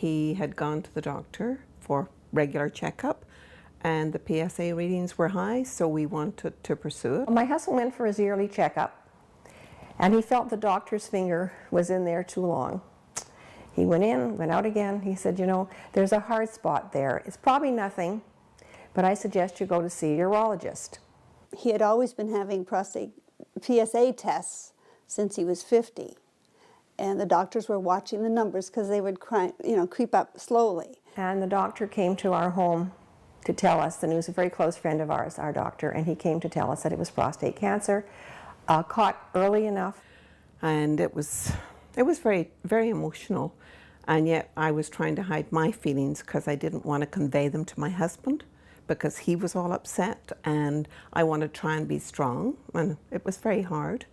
he had gone to the doctor for regular checkup, and the PSA readings were high, so we wanted to pursue it. My husband went for his yearly checkup, and he felt the doctor's finger was in there too long. He went in, went out again. He said, you know, there's a hard spot there. It's probably nothing, but I suggest you go to see a urologist. He had always been having prostate PSA tests since he was 50. And the doctors were watching the numbers because they would creep up slowly. And the doctor came to our home to tell us, and he was a very close friend of ours, our doctor, and he came to tell us that it was prostate cancer, caught early enough. And it was very, very emotional. And yet I was trying to hide my feelings because I didn't want to convey them to my husband, because he was all upset, and I wanted to try and be strong, and it was very hard.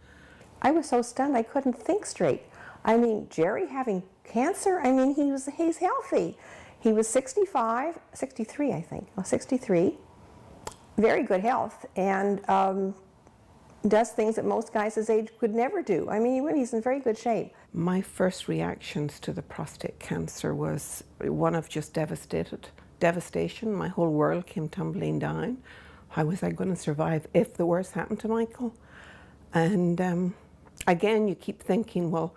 I was so stunned I couldn't think straight. I mean, Jerry having cancer, I mean, he's healthy. He was 63, I think, 63, very good health, and does things that most guys his age could never do. I mean, he's in very good shape. My first reactions to the prostate cancer was one of just devastation. My whole world came tumbling down. How was I going to survive if the worst happened to Michael? And again, you keep thinking, well,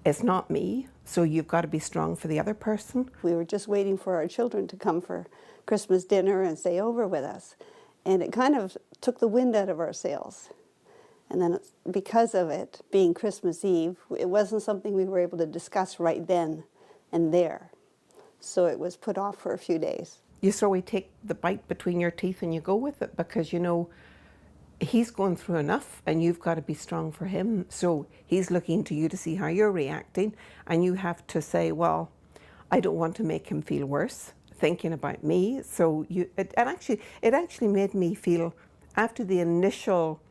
it's not me, so you've got to be strong for the other person. We were just waiting for our children to come for Christmas dinner and stay over with us. And it kind of took the wind out of our sails. And then because of it being Christmas Eve, it wasn't something we were able to discuss right then and there. So it was put off for a few days. You sort of take the bite between your teeth and you go with it, because you know he's going through enough and you've got to be strong for him. So he's looking to you to see how you're reacting, and you have to say, well, I don't want to make him feel worse thinking about me. So it actually made me feel, after the initial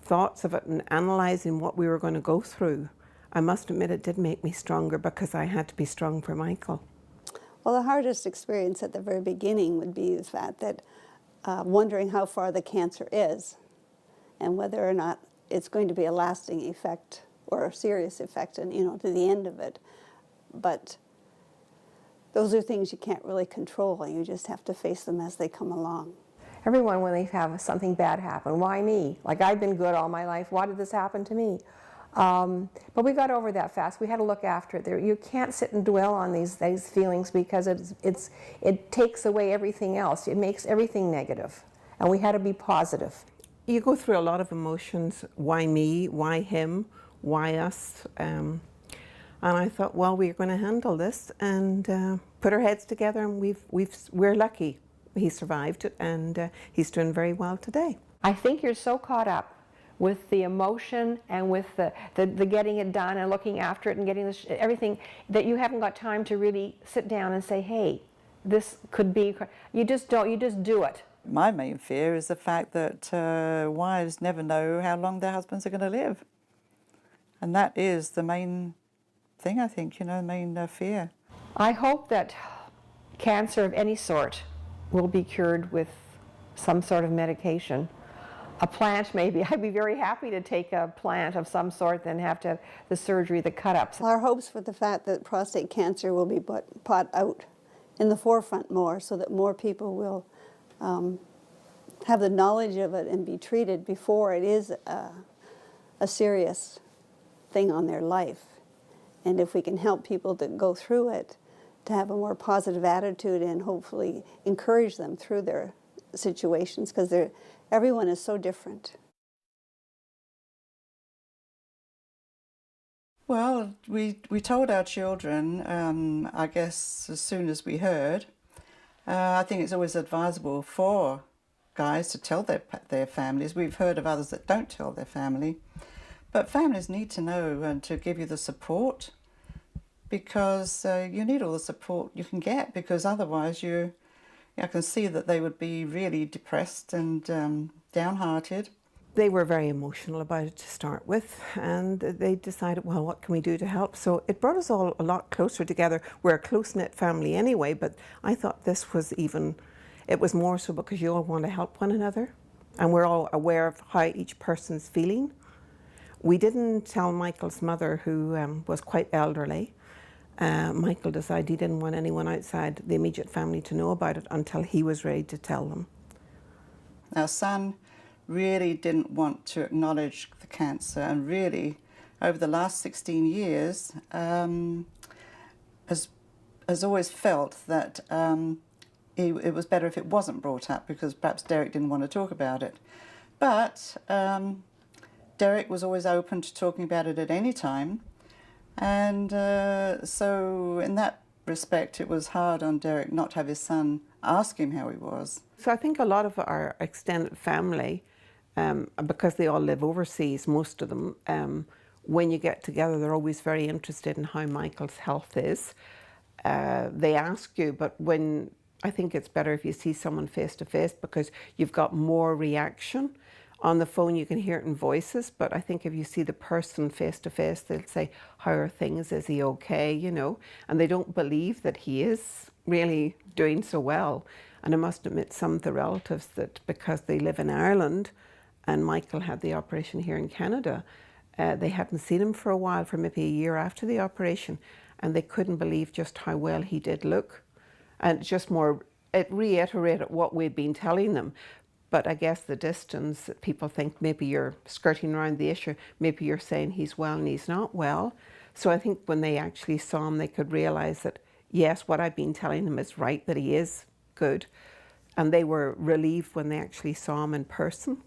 thoughts of it and analysing what we were going to go through, I must admit it did make me stronger, because I had to be strong for Michael. Well, the hardest experience at the very beginning would be the fact that wondering how far the cancer is and whether or not it's going to be a lasting effect or a serious effect, and to the end of it. But those are things you can't really control. You just have to face them as they come along. Everyone, when they have something bad happen, why me? Like, I've been good all my life. Why did this happen to me? But we got over that fast. We had to look after it. You can't sit and dwell on these feelings, because it takes away everything else. It makes everything negative. And we had to be positive. You go through a lot of emotions. Why me? Why him? Why us? And I thought, well, we're going to handle this and put our heads together, and we're lucky. He survived it, and he's doing very well today. I think you're so caught up with the emotion and with the getting it done and looking after it and getting everything, that you haven't got time to really sit down and say, hey, this could be, you just don't, you just do it. My main fear is the fact that wives never know how long their husbands are going to live. And that is the main thing, I think, the main fear. I hope that cancer of any sort will be cured with some sort of medication. A plant, maybe. I'd be very happy to take a plant of some sort than have to have the surgery, the cut-ups. Our hopes for the fact that prostate cancer will be brought out in the forefront more, so that more people will have the knowledge of it and be treated before it is a serious thing on their life. And if we can help people to go through it, to have a more positive attitude and hopefully encourage them through their situations, because everyone is so different. Well, we told our children, I guess, as soon as we heard. I think it's always advisable for guys to tell their families. We've heard of others that don't tell their family. But families need to know and to give you the support, because you need all the support you can get, because otherwise I can see that they would be really depressed and downhearted. They were very emotional about it to start with, and they decided, well, what can we do to help? So it brought us all a lot closer together. We're a close-knit family anyway, but I thought this was it was more so because you all want to help one another, and we're all aware of how each person's feeling. We didn't tell Michael's mother, who was quite elderly, Michael decided he didn't want anyone outside the immediate family to know about it until he was ready to tell them. Our son really didn't want to acknowledge the cancer, and really, over the last 16 years, has always felt that it was better if it wasn't brought up, because perhaps Derek didn't want to talk about it. But Derek was always open to talking about it at any time. And so in that respect, it was hard on Derek not to have his son ask him how he was. So I think a lot of our extended family, because they all live overseas, most of them, when you get together, they're always very interested in how Michael's health is. They ask you, but when I think it's better if you see someone face to face, because you've got more reaction. On the phone, you can hear it in voices, but I think if you see the person face to face, they'll say, how are things? Is he okay? You know, and they don't believe that he is really doing so well. And I must admit, some of the relatives, that because they live in Ireland and Michael had the operation here in Canada, they hadn't seen him for a while, for maybe a year after the operation, and they couldn't believe just how well he did look. And just more, it reiterated what we'd been telling them. But I guess the distance, people think maybe you're skirting around the issue, maybe you're saying he's well and he's not well. So I think when they actually saw him, they could realize that, yes, what I've been telling them is right, that he is good. And they were relieved when they actually saw him in person.